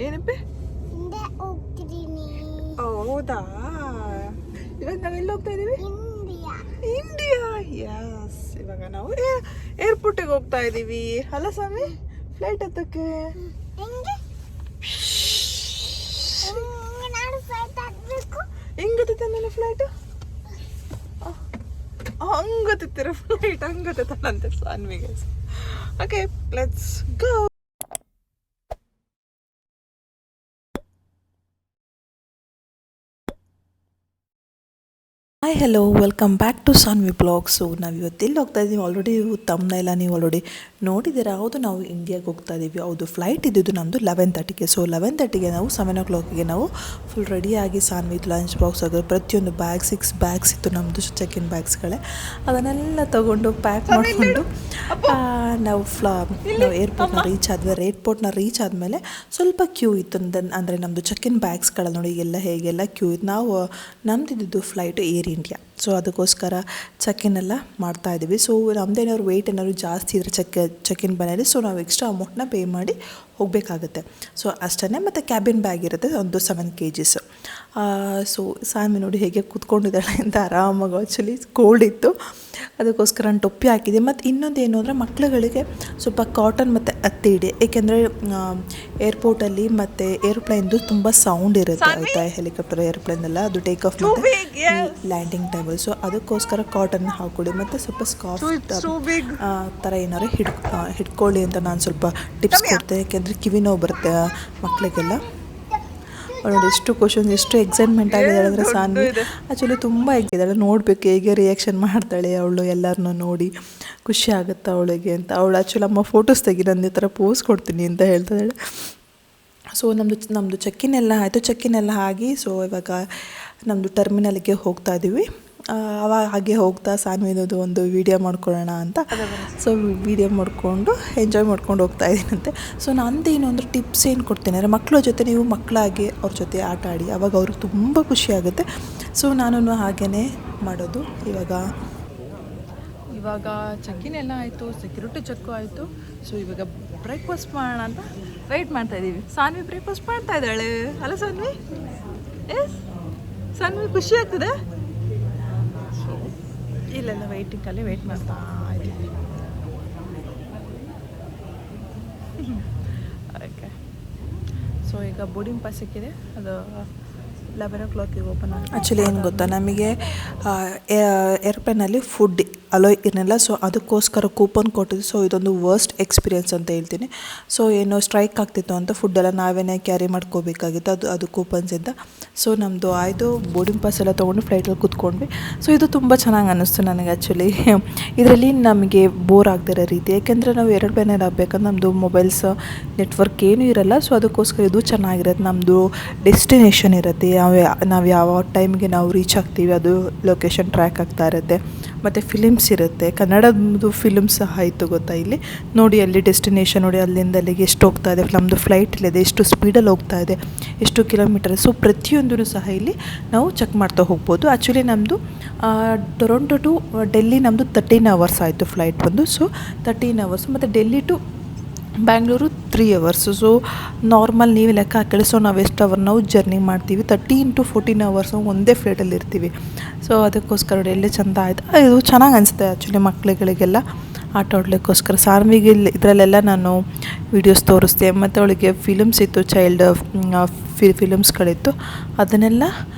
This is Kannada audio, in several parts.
ಏನಪ್ಪೆ? ಹೌದಾ, ಇವಾಗ ನಾವೆಲ್ಲ ಹೋಗ್ತಾ ಇದೀವಿ? ಇಂಡಿಯಾ. ಯಸ್, ಇವಾಗ ನಾವು ಏರ್ಪೋರ್ಟಿಗೆ ಹೋಗ್ತಾ ಇದೀವಿ ಅಲ್ಲ ಸ್ವಾಮಿ, ಫ್ಲೈಟ್ ಹತ್ತಕ್ಕೆ. ಹೆಂಗತ್ತೆ ಮೇಲೆ ಫ್ಲೈಟ್? ಹಂಗತ್ತಿರ ಫ್ಲೈಟ್ ಹಂಗತ್ತಂತೆ ಸಾನ್ವಿಗೆ. Okay, let's go. Hi hello, welcome back to Saanvi blog. So ನಾವು ಇವತ್ತು ಎಲ್ಲಿ ಹೋಗ್ತಾ ಇದ್ದೀವಿ ಆಲ್ರೆಡಿ ತಮ್ಮನೆಲ್ಲ ನೀವು ಆಲ್ರೆಡಿ ನೋಡಿದ್ದೀರಾ. ಹೌದು, ನಾವು ಇಂಡಿಯಾಗೆ ಹೋಗ್ತಾ ಇದ್ದೀವಿ. ಹೌದು, ಫ್ಲೈಟ್ ಇದ್ದಿದ್ದು ನಮ್ಮದು 11:30ಗೆ. ಸೊ 11:30ಗೆ ನಾವು 7 o'clockಗೆ ನಾವು ಫುಲ್ ರೆಡಿಯಾಗಿ ಸಾನ್ವಿದು ಲಂಚ್ ಬಾಕ್ಸ್ ಆಗೋದು ಪ್ರತಿಯೊಂದು ಬ್ಯಾಗ್ 6 ಬ್ಯಾಗ್ಸ್ ಇತ್ತು ನಮ್ಮದು, ಚೆಕ್ ಇನ್ ಬ್ಯಾಗ್ಸ್ಗಳೇ. ಅದನ್ನೆಲ್ಲ ತೊಗೊಂಡು ಪ್ಯಾಕ್ ಮಾಡಿಕೊಂಡು ನಾವು ಏರ್ಪೋರ್ಟ್ನ ರೀಚ್ ಆದ್ವಿ. ಏರ್ಪೋರ್ಟ್ನ ರೀಚ್ ಆದಮೇಲೆ ಸ್ವಲ್ಪ ಕ್ಯೂ ಇತ್ತು. ಅಂದರೆ ನಮ್ಮದು ಚೆಕ್ ಇನ್ ಬ್ಯಾಗ್ಸ್ಗಳ ನೋಡಿ ಎಲ್ಲ ಹೇಗೆಲ್ಲ ಕ್ಯೂ ಇತ್ತು. ನಾವು ನಮ್ಮದಿದ್ದು ಫ್ಲೈಟು ಏರ್ ಇಂಡಿಯಾ. ಸೊ ಅದಕ್ಕೋಸ್ಕರ ಚೆಕ್ ಇನ್ ಎಲ್ಲ ಮಾಡ್ತಾಯಿದ್ದೀವಿ. ಸೊ ನಮ್ಮದೇನಾದ್ರು ವೆಯ್ಟ್ ಏನಾದ್ರು ಜಾಸ್ತಿ ಇದ್ದರೆ ಚೆಕ್ ಇನ್ ಮನೇಲಿ, ಸೊ ನಾವು ಎಕ್ಸ್ಟ್ರಾ ಅಮೌಂಟ್ನ ಪೇ ಮಾಡಿ ಹೋಗಬೇಕಾಗುತ್ತೆ. ಸೊ ಅಷ್ಟೇ. ಮತ್ತು ಕ್ಯಾಬಿನ್ ಬ್ಯಾಗ್ ಇರುತ್ತೆ ಒಂದು 7 kgs. ಸೊ ಸಾಮಿ ನೋಡಿ ಹೇಗೆ ಕೂತ್ಕೊಂಡಿದ್ದಾಳೆ ಅಂತ ಆರಾಮಾಗಿ. ಆ್ಯಕ್ಚುಲಿ ಕೋಲ್ಡ್ ಇತ್ತು, ಅದಕ್ಕೋಸ್ಕರ ನಾನು ಟೊಪ್ಪಿ ಹಾಕಿದ್ದೆ. ಮತ್ತು ಇನ್ನೊಂದು ಏನು ಅಂದರೆ ಮಕ್ಕಳುಗಳಿಗೆ ಸ್ವಲ್ಪ ಕಾಟನ್ ಮತ್ತು ಹತ್ತಿ ಇಡಿ, ಏಕೆಂದರೆ ಏರ್ಪೋರ್ಟಲ್ಲಿ ಮತ್ತು ಏರೋಪ್ಲೈನ್ದು ತುಂಬ ಸೌಂಡ್ ಇರುತ್ತೆ ಆಯಿತಾ, ಹೆಲಿಕಾಪ್ಟರ್ ಏರೋಪ್ಲೈನೆಲ್ಲ ಅದು ಟೇಕ್ ಆಫ್ ಮತ್ತು ಲ್ಯಾಂಡಿಂಗ್ ಟೈಮಲ್ಲಿ. ಸೊ ಅದಕ್ಕೋಸ್ಕರ ಕಾಟನ್ ಹಾಕ್ಕೊಳ್ಳಿ ಮತ್ತು ಸ್ವಲ್ಪ ಸ್ಕಾರ್ಫ್ ಥರ ಏನಾದ್ರು ಹಿಡ್ಕೊಳ್ಳಿ ಅಂತ ನಾನು ಸ್ವಲ್ಪ ಟಿಪ್ಸ್ ಕೊಡ್ತೇನೆ. ಯಾಕೆಂದರೆ ಕಿವಿ ನೋವು ಬರುತ್ತೆ ಮಕ್ಕಳಿಗೆಲ್ಲ. ನೋಡಿ ಎಷ್ಟು ಕ್ವಶನ್ಸ್, ಎಷ್ಟು ಎಕ್ಸೈಟ್ಮೆಂಟ್ ಆಗಿದ್ದಾಳೆ ಅಂದರೆ ಸಾನ್ವಿ. ಆ್ಯಕ್ಚುಲಿ ತುಂಬ ಆಗಿದ್ದಾಳೆ, ನೋಡಬೇಕು ಹೇಗೆ ರಿಯಾಕ್ಷನ್ ಮಾಡ್ತಾಳೆ ಅವಳು, ಎಲ್ಲರನ್ನೂ ನೋಡಿ ಖುಷಿ ಆಗುತ್ತೆ ಅವಳಿಗೆ ಅಂತ. ಅವಳು ಆ್ಯಕ್ಚುಲಿ ಅಮ್ಮ ಫೋಟೋಸ್ ತೆಗಿ, ನಾನು ಈ ಥರ ಪೋಸ್ ಕೊಡ್ತೀನಿ ಅಂತ ಹೇಳ್ತಾಳೆ. ಸೊ ನಮ್ಮದು ಚೆಕ್ಕಿನ್ ಎಲ್ಲ ಆಯಿತು. ಚೆಕ್ಕಿನ್ ಎಲ್ಲ ಆಗಿ ಸೊ ಇವಾಗ ನಮ್ಮದು ಟರ್ಮಿನಲ್ಗೆ ಹೋಗ್ತಾ ಇದ್ದೀವಿ. ಅವಾಗ ಹಾಗೆ ಹೋಗ್ತಾ ಸಾನ್ವಿನದು ಒಂದು ವೀಡಿಯೋ ಮಾಡ್ಕೊಳ್ಳೋಣ ಅಂತ. ಸೊ ವೀಡಿಯೋ ಮಾಡಿಕೊಂಡು ಎಂಜಾಯ್ ಮಾಡ್ಕೊಂಡು ಹೋಗ್ತಾ ಇದ್ದೀನಂತೆ. ಸೊ ನಂದೇನು ಅಂದರೆ ಟಿಪ್ಸ್ ಏನು ಕೊಡ್ತೀನಿ ಅಂದರೆ ಮಕ್ಕಳ ಜೊತೆ ನೀವು ಮಕ್ಕಳಾಗಿ ಅವ್ರ ಜೊತೆ ಆಟ ಆಡಿ, ಅವಾಗ ಅವ್ರಿಗೆ ತುಂಬ ಖುಷಿಯಾಗುತ್ತೆ. ಸೊ ನಾನು ಹಾಗೇ ಮಾಡೋದು. ಇವಾಗ ಚೆಕ್ಕಿನ್ ಎಲ್ಲ ಆಯಿತು, ಸೆಕ್ಯೂರಿಟಿ ಚೆಕ್ಕು ಆಯಿತು. ಸೊ ಇವಾಗ ಬ್ರೇಕ್ಫಾಸ್ಟ್ ಮಾಡೋಣ ಅಂತ ವೆಯ್ಟ್ ಮಾಡ್ತಾಯಿದ್ದೀವಿ. ಸಾನ್ವಿ ಬ್ರೇಕ್ಫಾಸ್ಟ್ ಮಾಡ್ತಾ ಇದ್ದಾಳೆ ಅಲ್ಲ ಸಾನ್ವಿ? ಎಸ್, ಸಾನ್ವಿ ಖುಷಿ ಆಗ್ತದೆ. ಇಲ್ಲೆಲ್ಲ ವೆಯ್ಟಿಂಗಲ್ಲಿ ವೆಯ್ಟ್ ಮಾಡ್ತಾ ಇದ್ದೀವಿ. ಓಕೆ, ಸೊ ಈಗ ಬೋರ್ಡಿಂಗ್ ಪಾಸ್ ಸಿಕ್ಕಿದೆ, ಅದು 11 o'clockಗೆ ಓಪನ್ ಆಗುತ್ತೆ. ಆ್ಯಕ್ಚುಲಿ ಏನು ಗೊತ್ತಾ, ನಮಗೆ ಏರ್ಪ್ಲೇನಲ್ಲಿ ಫುಡ್ ಅಲೋ ಇರಲಿಲ್ಲ. ಸೊ ಅದಕ್ಕೋಸ್ಕರ ಕೂಪನ್ ಕೊಟ್ಟಿದ್ದು. ಸೊ ಇದೊಂದು ವರ್ಸ್ಟ್ ಎಕ್ಸ್ಪೀರಿಯೆನ್ಸ್ ಅಂತ ಹೇಳ್ತೀನಿ. ಸೊ ಏನೋ ಸ್ಟ್ರೈಕ್ ಆಗ್ತಿತ್ತು ಅಂತ ಫುಡ್ಡೆಲ್ಲ ನಾವೇ ಕ್ಯಾರಿ ಮಾಡ್ಕೋಬೇಕಾಗಿತ್ತು, ಅದು ಕೂಪನ್ಸಿಂದ. ಸೊ ನಮ್ಮದು ಆಯಿತು, ಬೋರ್ಡಿಂಗ್ ಪಾಸ್ ಎಲ್ಲ ತೊಗೊಂಡು ಫ್ಲೈಟಲ್ಲಿ ಕೂತ್ಕೊಂಡ್ವಿ. ಸೊ ಇದು ತುಂಬ ಚೆನ್ನಾಗಿ ಅನ್ನಿಸ್ತು ನನಗೆ. ಆ್ಯಕ್ಚುಲಿ ಇದರಲ್ಲಿ ನಮಗೆ ಬೋರ್ ಆಗದಿರೋ ರೀತಿ, ಯಾಕೆಂದರೆ ನಾವು ಏರೋಪ್ಲೇನಲ್ಲಿ ಆಗಬೇಕಂದ್ರೆ ನಮ್ಮದು ಮೊಬೈಲ್ಸ್ ನೆಟ್ವರ್ಕ್ ಏನೂ ಇರೋಲ್ಲ. ಸೊ ಅದಕ್ಕೋಸ್ಕರ ಇದು ಚೆನ್ನಾಗಿರುತ್ತೆ. ನಮ್ಮದು ಡೆಸ್ಟಿನೇಷನ್ ಇರುತ್ತೆ, ನಾವು ಯಾವ ಟೈಮ್ಗೆ ನಾವು ರೀಚ್ ಆಗ್ತೀವಿ ಅದು ಲೊಕೇಶನ್ ಟ್ರ್ಯಾಕ್ ಆಗ್ತಾ ಇರುತ್ತೆ. ಮತ್ತು ಫಿಲಿಮ್ಸ್ ಇರುತ್ತೆ, ಕನ್ನಡದ್ದು ಫಿಲಿಮ್ಸ್ ಸಹ ಇತ್ತು ಗೊತ್ತಾ ಇಲ್ಲಿ ನೋಡಿ. ಅಲ್ಲಿ ಡೆಸ್ಟಿನೇಷನ್ ನೋಡಿ, ಅಲ್ಲಿಂದ ಅಲ್ಲಿಗೆ ಎಷ್ಟು ಹೋಗ್ತಾ ಇದೆ, ನಮ್ಮದು ಫ್ಲೈಟ್ ಇಲ್ಲಿದೆ, ಎಷ್ಟು ಸ್ಪೀಡಲ್ಲಿ ಹೋಗ್ತಾ ಇದೆ, ಎಷ್ಟು ಕಿಲೋಮೀಟರ್. ಸೊ ಪ್ರತಿಯೊಂದೂ ಸಹ ಇಲ್ಲಿ ನಾವು ಚೆಕ್ ಮಾಡ್ತಾ ಹೋಗ್ಬೋದು. ಆ್ಯಕ್ಚುಲಿ ನಮ್ಮದು ಟೊರೊಂಟೊ ಟು ಡೆಲ್ಲಿ ನಮ್ಮದು 13 hours ಆಯಿತು ಫ್ಲೈಟ್ ಬಂದು. So 13 hours. ಮತ್ತು Delhi to Bangalore 3 hours. So normal ನೀವು ಲೆಕ್ಕ ಹಾಕಿ. ಸೊ ನಾವು ಎಷ್ಟು ಅವರ್ ನಾವು ಜರ್ನಿ ಮಾಡ್ತೀವಿ, 13 to 14 hours ಒಂದೇ ಫ್ಲೈಟಲ್ಲಿ ಇರ್ತೀವಿ. ಸೊ ಅದಕ್ಕೋಸ್ಕರ ಎಲ್ಲೇ ಚೆಂದ ಆಯಿತು. ಇದು ಚೆನ್ನಾಗಿ ಅನಿಸುತ್ತೆ ಆ್ಯಕ್ಚುಲಿ ಮಕ್ಕಳುಗಳಿಗೆಲ್ಲ ಆಟ ಆಡಲಿಕ್ಕೋಸ್ಕರ. ಸಾನ್ವಿಗೆ ಇದರಲ್ಲೆಲ್ಲ ನಾನು ವೀಡಿಯೋಸ್ ತೋರಿಸ್ದೆ. ಮತ್ತು ಅವಳಿಗೆ ಫಿಲಮ್ಸ್ ಇತ್ತು, ಚೈಲ್ಡ್ ಫಿಲಮ್ಸ್ಗಳಿತ್ತು, ಅದನ್ನೆಲ್ಲ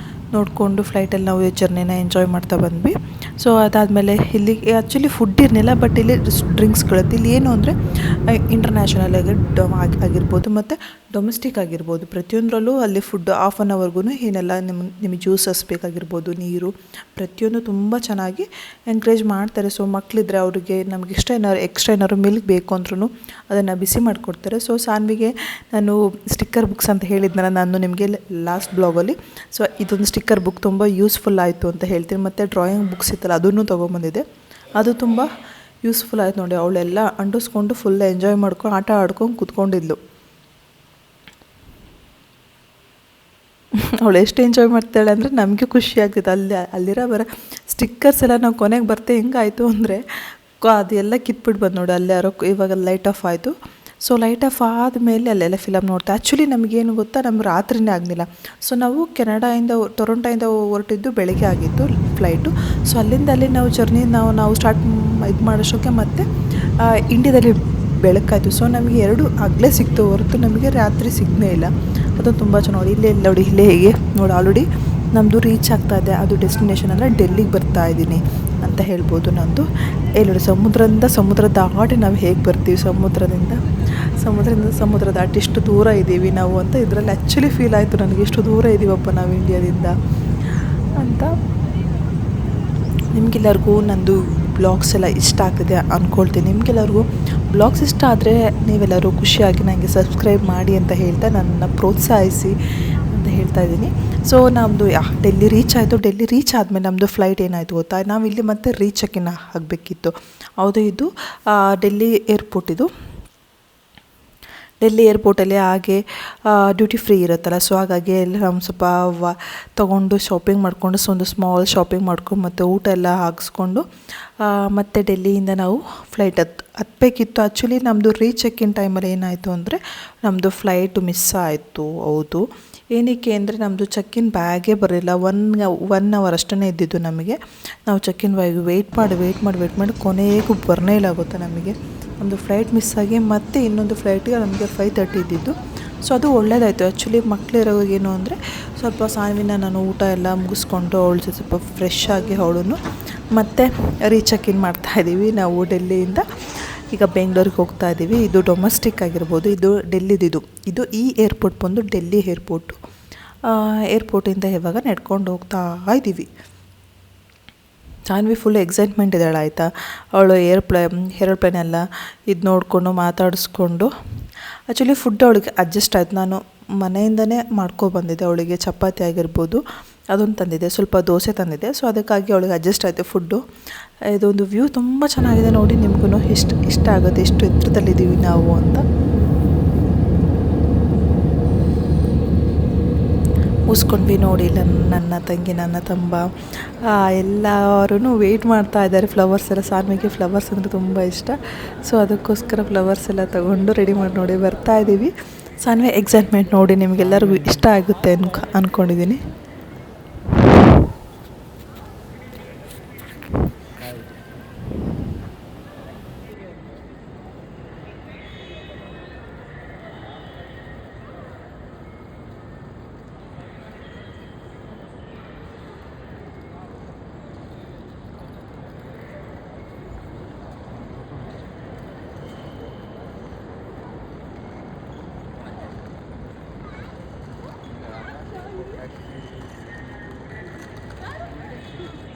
ನೋಡಿಕೊಂಡು ಫ್ಲೈಟಲ್ಲಿ ನಾವು ಜರ್ನಿನ ಎಂಜಾಯ್ ಮಾಡ್ತಾ ಬಂದ್ವಿ. ಸೊ ಅದಾದಮೇಲೆ ಇಲ್ಲಿ ಆ್ಯಕ್ಚುಲಿ ಫುಡ್ ಇರಲಿಲ್ಲ, ಬಟ್ ಇಲ್ಲಿ ಡ್ರಿಂಕ್ಸ್ಗಳಿತ್ತು. ಇಲ್ಲಿ ಏನು ಅಂದರೆ ಇಂಟರ್ನ್ಯಾಷನಲ್ ಆಗಿರ್ಬೋದು ಮತ್ತು ಡೊಮೆಸ್ಟಿಕ್ ಆಗಿರ್ಬೋದು, ಪ್ರತಿಯೊಂದರಲ್ಲೂ ಅಲ್ಲಿ ಫುಡ್ ಹಾಫ್ ಆನ್ ಅವರ್ಗೂ ಏನೆಲ್ಲ ನಿಮಗೆ ಜ್ಯೂಸಸ್ ಬೇಕಾಗಿರ್ಬೋದು, ನೀರು, ಪ್ರತಿಯೊಂದು ತುಂಬ ಚೆನ್ನಾಗಿ ಎನ್ಕರೇಜ್ ಮಾಡ್ತಾರೆ. ಸೊ ಮಕ್ಕಳಿದ್ರೆ ಅವರಿಗೆ ನಮಗೆ ಎಕ್ಸ್ಟ್ರಾ ಏನಾದ್ರು ಮಿಲ್ಕ್ ಬೇಕು ಅಂದ್ರೂ ಅದನ್ನು ಬಿಸಿ ಮಾಡಿಕೊಡ್ತಾರೆ. ಸೊ ಸಾನ್ವಿಗೆ ನಾನು ಸ್ಟಿಕ್ಕರ್ ಬುಕ್ಸ್ ಅಂತ ಹೇಳಿದ್ನಲ್ಲ ನಾನು ನಿಮಗೆ ಲಾಸ್ಟ್ ಬ್ಲಾಗಲ್ಲಿ. ಸೊ ಇದೊಂದು ಸ್ಟಿಕ್ಕರ್ ಬುಕ್ ತುಂಬ ಯೂಸ್ಫುಲ್ ಆಯಿತು ಅಂತ ಹೇಳ್ತೀನಿ. ಮತ್ತು ಡ್ರಾಯಿಂಗ್ ಬುಕ್ಸ್ ಇತ್ತಲ್ಲ ಅದನ್ನು ತೊಗೊಂಬಂದಿದ್ದೆ, ಅದು ತುಂಬ ಯೂಸ್ಫುಲ್ ಆಯಿತು ನೋಡಿ. ಅವಳೆಲ್ಲ ಅಂಟಿಸ್ಕೊಂಡು ಫುಲ್ ಎಂಜಾಯ್ ಮಾಡ್ಕೊಂಡು ಆಟ ಆಡ್ಕೊಂಡು ಕೂತ್ಕೊಂಡಿದ್ಲು. ಅವಳು ಎಷ್ಟು ಎಂಜಾಯ್ ಮಾಡ್ತಾಳೆ ಅಂದರೆ ನಮಗೆ ಖುಷಿ ಆಗ್ತಿತ್ತು. ಅಲ್ಲಿರೋ ಸ್ಟಿಕ್ಕರ್ಸ್ ಎಲ್ಲ ನಾವು ಕೊನೆಗೆ ಬರ್ತೆ ಹೆಂಗಾಯಿತು ಅಂದರೆ ಅದೆಲ್ಲ ಕಿತ್ಬಿಟ್ಟು ಬಂದು ನೋಡಿ. ಅಲ್ಲಿ ಯಾರೋ ಇವಾಗ ಲೈಟ್ ಆಫ್ ಆಯಿತು. ಸೊ ಲೈಟ್ ಆಫ್ ಆದಮೇಲೆ ಅಲ್ಲೆಲ್ಲ ಫಿಲಮ್ ನೋಡ್ತಾ ಆ್ಯಕ್ಚುಲಿ ನಮಗೇನು ಗೊತ್ತಾ, ನಮ್ಗೆ ರಾತ್ರಿನೇ ಆಗಲಿಲ್ಲ. ಸೊ ನಾವು ಟೊರೊಂಟೋಯಿಂದ ಹೊರಟಿದ್ದು ಬೆಳಗ್ಗೆ ಆಗಿತ್ತು ಫ್ಲೈಟು. ಸೊ ಅಲ್ಲಿ ನಾವು ಜರ್ನಿ ನಾವು ಸ್ಟಾರ್ಟ್ ಇದು ಮಾಡೋಷ್ಟಕ್ಕೆ ಮತ್ತೆ ಇಂಡಿಯಾದಲ್ಲಿ ಬೆಳಕಾಯಿತು. ಸೊ ನಮಗೆ 2 ಹಗಲೇ ಸಿಕ್ತು ಹೊರತು ನಮಗೆ ರಾತ್ರಿ ಸಿಗಲೇ ಇಲ್ಲ. ಅದು ತುಂಬ ಚೆನ್ನಾಗಿ ಇಲ್ಲೇ ಹೇಗೆ ನೋಡಿ ಆಲ್ರೆಡಿ ನಮ್ಮದು ರೀಚ್ ಆಗ್ತಾ ಇದೆ. ಅದು ಡೆಸ್ಟಿನೇಷನ್ ಅಂದರೆ ಡೆಲ್ಲಿಗೆ ಬರ್ತಾ ಇದ್ದೀನಿ ಅಂತ ಹೇಳ್ಬೋದು. ನಂದು ನೋಡಿ ಸಮುದ್ರ ದಾಟಿ ನಾವು ಹೇಗೆ ಬರ್ತೀವಿ, ಸಮುದ್ರ ದಾಟಿ ಎಷ್ಟು ದೂರ ಇದ್ದೀವಿ ನಾವು ಅಂತ ಇದರಲ್ಲಿ ಆ್ಯಕ್ಚುಲಿ ಫೀಲ್ ಆಯಿತು ನನಗೆ, ಎಷ್ಟು ದೂರ ಇದ್ದೀವಪ್ಪ ನಾವು ಇಂಡಿಯಾದಿಂದ ಅಂತ. ನಿಮಗೆಲ್ಲರಿಗೂ ನಂದು ಬ್ಲಾಗ್ಸ್ ಎಲ್ಲ ಇಷ್ಟ ಆಗ್ತಿದೆ ಅಂದ್ಕೊಳ್ತೀನಿ. ನಿಮಗೆಲ್ಲರಿಗೂ ಬ್ಲಾಗ್ಸ್ ಇಷ್ಟ ಆದರೆ ನೀವೆಲ್ಲರೂ ಖುಷಿಯಾಗಿ ನನಗೆ ಸಬ್ಸ್ಕ್ರೈಬ್ ಮಾಡಿ ಅಂತ ಹೇಳ್ತಾ ನನ್ನನ್ನು ಪ್ರೋತ್ಸಾಹಿಸಿ ಅಂತ ಹೇಳ್ತಾ ಇದ್ದೀನಿ. ಸೊ ನಮ್ಮದು ಡೆಲ್ಲಿ ರೀಚ್ ಆಯಿತು. ಡೆಲ್ಲಿ ರೀಚ್ ಆದಮೇಲೆ ನಮ್ಮದು ಫ್ಲೈಟ್ ಏನಾಯಿತು ಗೊತ್ತಾ, ನಾವು ಇಲ್ಲಿ ಮತ್ತೆ ರೀಚೆಕಿನ್ ಆಗಬೇಕಿತ್ತು. ಹೌದು, ಇದು ಡೆಲ್ಲಿ ಏರ್ಪೋರ್ಟ್. ಇದು ಡೆಲ್ಲಿ ಏರ್ಪೋರ್ಟಲ್ಲಿ ಹಾಗೆ ಡ್ಯೂಟಿ ಫ್ರೀ ಇರುತ್ತಲ್ಲ, ಸೊ ಹಾಗಾಗಿ ಎಲ್ಲ ನಮ್ಮ ಸ್ವಲ್ಪ ತೊಗೊಂಡು ಶಾಪಿಂಗ್ ಮಾಡಿಕೊಂಡು ಒಂದು ಸ್ಮಾಲ್ ಶಾಪಿಂಗ್ ಮಾಡ್ಕೊಂಡು ಮತ್ತು ಊಟ ಎಲ್ಲ ಹಾಕಿಸ್ಕೊಂಡು ಮತ್ತು ಡೆಲ್ಲಿಯಿಂದ ನಾವು ಫ್ಲೈಟ್ ಹತ್ತಬೇಕಿತ್ತು. ಆ್ಯಕ್ಚುಲಿ ನಮ್ಮದು ರೀಚೆಕಿನ್ ಟೈಮಲ್ಲಿ ಏನಾಯಿತು ಅಂದರೆ ನಮ್ಮದು ಫ್ಲೈಟು ಮಿಸ್ ಆಯಿತು. ಹೌದು, ಏನಕ್ಕೆ ಅಂದರೆ ನಮ್ಮದು ಚೆಕ್ಕಿನ್ ಬ್ಯಾಗೇ ಬರಲಿಲ್ಲ. ಒನ್ ಅವರ್ ಅಷ್ಟೇ ಇದ್ದಿದ್ದು ನಮಗೆ. ನಾವು ಚೆಕ್ಕಿನ್ ಬ್ಯಾಗ್ ವೆಯ್ಟ್ ಮಾಡಿ ಕೊನೆಗೂ ಬರನೇ ಇಲ್ಲ ಗೊತ್ತಾ ನಮಗೆ. ಒಂದು ಫ್ಲೈಟ್ ಮಿಸ್ ಆಗಿ ಮತ್ತೆ ಇನ್ನೊಂದು ಫ್ಲೈಟಿಗೆ ನಮಗೆ 5:30 ಇದ್ದಿದ್ದು. ಸೊ ಅದು ಒಳ್ಳೆಯದಾಯಿತು. ಆ್ಯಕ್ಚುಲಿ ಮಕ್ಕಳಿರೋವಾಗ ಏನು ಅಂದರೆ ಸ್ವಲ್ಪ ಸಾನ್ವಿನ ನಾನು ಊಟ ಎಲ್ಲ ಮುಗಿಸ್ಕೊಂಡು ಅವಳು ಸ್ವಲ್ಪ ಫ್ರೆಶ್ ಆಗಿ ಅವಳನ್ನು ಮತ್ತೆ ರೀಚೆಕಿನ್ ಮಾಡ್ತಾಯಿದ್ದೀವಿ ನಾವು ಡೆಲ್ಲಿಯಿಂದ. ಈಗ ಬೆಂಗಳೂರಿಗೆ ಹೋಗ್ತಾ ಇದ್ದೀವಿ. ಇದು ಡೊಮೆಸ್ಟಿಕ್ ಆಗಿರ್ಬೋದು, ಇದು ಡೆಲ್ಲಿದು. ಇದು ಈ ಏರ್ಪೋರ್ಟ್ ಬಂದು ಡೆಲ್ಲಿ ಏರ್ಪೋರ್ಟಿಂದ ಇವಾಗ ನಡ್ಕೊಂಡು ಹೋಗ್ತಾ ಇದ್ದೀವಿ. ಸಾನ್ವಿ ಫುಲ್ ಎಕ್ಸೈಟ್ಮೆಂಟ್ ಇದ್ದಾಳೆ ಆಯಿತಾ. ಅವಳು ಏರೋಪ್ಲೇನ್ ಎಲ್ಲ ಇದು ನೋಡಿಕೊಂಡು ಮಾತಾಡಿಸ್ಕೊಂಡು ಆ್ಯಕ್ಚುಲಿ ಫುಡ್ ಅವಳಿಗೆ ಅಡ್ಜಸ್ಟ್ ಆಯಿತು. ನಾನು ಮನೆಯಿಂದನೇ ಬಂದಿದ್ದೆ. ಅವಳಿಗೆ ಚಪಾತಿ ಆಗಿರ್ಬೋದು ಅದೊಂದು ತಂದಿದ್ದೆ, ಸ್ವಲ್ಪ ದೋಸೆ ತಂದಿದ್ದೆ. ಸೊ ಅದಕ್ಕಾಗಿ ಅವಳಿಗೆ ಅಡ್ಜಸ್ಟ್ ಆಯಿತು ಫುಡ್ಡು. ಇದೊಂದು ವ್ಯೂ ತುಂಬ ಚೆನ್ನಾಗಿದೆ ನೋಡಿ, ನಿಮಗೂ ಇಷ್ಟ ಆಗುತ್ತೆ ಎಷ್ಟು ಎತ್ತರದಲ್ಲಿದ್ದೀವಿ ನಾವು ಅಂತ. ಮುಗಿಸ್ಕೊಂಡ್ವಿ ನೋಡಿ. ನನ್ನ ತಂಗಿ, ನನ್ನ ತಮ್ಮ ಎಲ್ಲರೂ ವೆಯ್ಟ್ ಮಾಡ್ತಾ ಇದ್ದಾರೆ. ಫ್ಲವರ್ಸ್ ಎಲ್ಲ, ಸಾನ್ವಿಗೆ ಫ್ಲವರ್ಸ್ ಅಂದರೆ ತುಂಬ ಇಷ್ಟ. ಸೊ ಅದಕ್ಕೋಸ್ಕರ ಫ್ಲವರ್ಸ್ ಎಲ್ಲ ತೊಗೊಂಡು ರೆಡಿ ಮಾಡಿ ನೋಡಿ ಬರ್ತಾ ಇದ್ದೀವಿ. ಸಾನ್ವಿ ಎಕ್ಸೈಟ್ಮೆಂಟ್ ನೋಡಿ ನಿಮಗೆಲ್ಲರಿಗೂ ಇಷ್ಟ ಆಗುತ್ತೆ ಅಂದ್ಕೊಂಡಿದ್ದೀನಿ.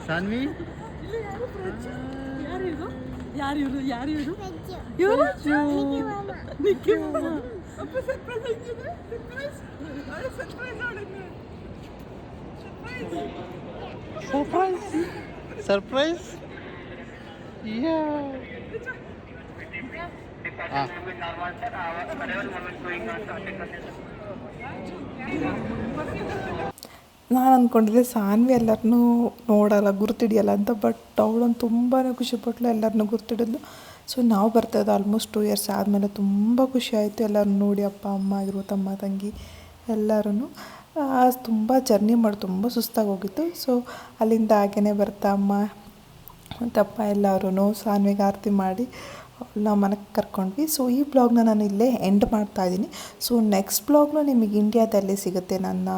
ಸಾನ್ವಿ ಸರ್ಪ್ರೈಸ್ ನಾನು ಅಂದ್ಕೊಂಡಿದ್ದೆ ಸಾನ್ವಿ ಎಲ್ಲರನ್ನೂ ನೋಡಲ್ಲ, ಗುರ್ತಿಡಿಯಲ್ಲ ಅಂತ. ಬಟ್ ಅವಳೊಂದು ತುಂಬಾ ಖುಷಿಪಟ್ಲು, ಎಲ್ಲರನ್ನೂ ಗುರ್ತಿಡಿದ್ಲು. ಸೊ ನಾವು ಬರ್ತಾಯಿದ್ದು ಆಲ್ಮೋಸ್ಟ್ 2 ಇಯರ್ಸ್ ಆದಮೇಲೆ ತುಂಬ ಖುಷಿ ಆಯಿತು ಎಲ್ಲರನ್ನೂ ನೋಡಿ. ಅಪ್ಪ ಅಮ್ಮ ಆಗಿರೋ, ತಮ್ಮ ತಂಗಿ ಎಲ್ಲರೂ ತುಂಬ ಜರ್ನಿ ಮಾಡಿ ತುಂಬ ಸುಸ್ತಾಗಿ ಹೋಗಿತ್ತು. ಸೊ ಅಲ್ಲಿಂದ ಹಾಗೇ ಬರ್ತಾ ಅಮ್ಮ ಮತ್ತು ಅಪ್ಪ ಎಲ್ಲರೂ ಸಾನ್ವಿಗೆ ಆರತಿ ಮಾಡಿ ನಾವು ಮನೆಗೆ ಕರ್ಕೊಂಡ್ವಿ. ಸೊ ಈ ಬ್ಲಾಗ್ನ ನಾನು ಇಲ್ಲೇ ಎಂಡ್ ಮಾಡ್ತಾಯಿದ್ದೀನಿ. ಸೊ ನೆಕ್ಸ್ಟ್ ಬ್ಲಾಗ್ನ ನಿಮಗೆ ಇಂಡಿಯಾದಲ್ಲಿ ಸಿಗುತ್ತೆ. ನನ್ನ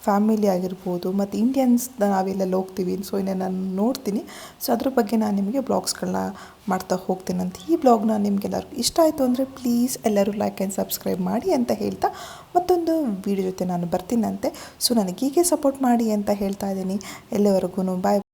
ಫ್ಯಾಮಿಲಿ ಆಗಿರ್ಬೋದು ಮತ್ತು ಇಂಡಿಯನ್ಸ್ ನಾವೆಲ್ಲೆಲ್ಲ ಹೋಗ್ತೀವಿ, ಸೊ ಇನ್ನೇ ನಾನು ನೋಡ್ತೀನಿ. ಸೊ ಅದ್ರ ಬಗ್ಗೆ ನಾನು ನಿಮಗೆ ಬ್ಲಾಗ್ಸ್ಗಳನ್ನ ಮಾಡ್ತಾ ಹೋಗ್ತೀನಂತ. ಈ ಬ್ಲಾಗ್ನ ನಿಮಗೆಲ್ಲರಿಗೂ ಇಷ್ಟ ಆಯಿತು ಅಂದರೆ ಪ್ಲೀಸ್ ಎಲ್ಲರೂ ಲೈಕ್ ಆ್ಯಂಡ್ ಸಬ್ಸ್ಕ್ರೈಬ್ ಮಾಡಿ ಅಂತ ಹೇಳ್ತಾ ಮತ್ತೊಂದು ವೀಡಿಯೋ ಜೊತೆ ನಾನು ಬರ್ತೀನಂತೆ. ಸೊ ನನಗೆ ಹೀಗೆ ಸಪೋರ್ಟ್ ಮಾಡಿ ಅಂತ ಹೇಳ್ತಾ ಇದ್ದೀನಿ. ಎಲ್ಲವರೆಗೂ ಬಾಯ್.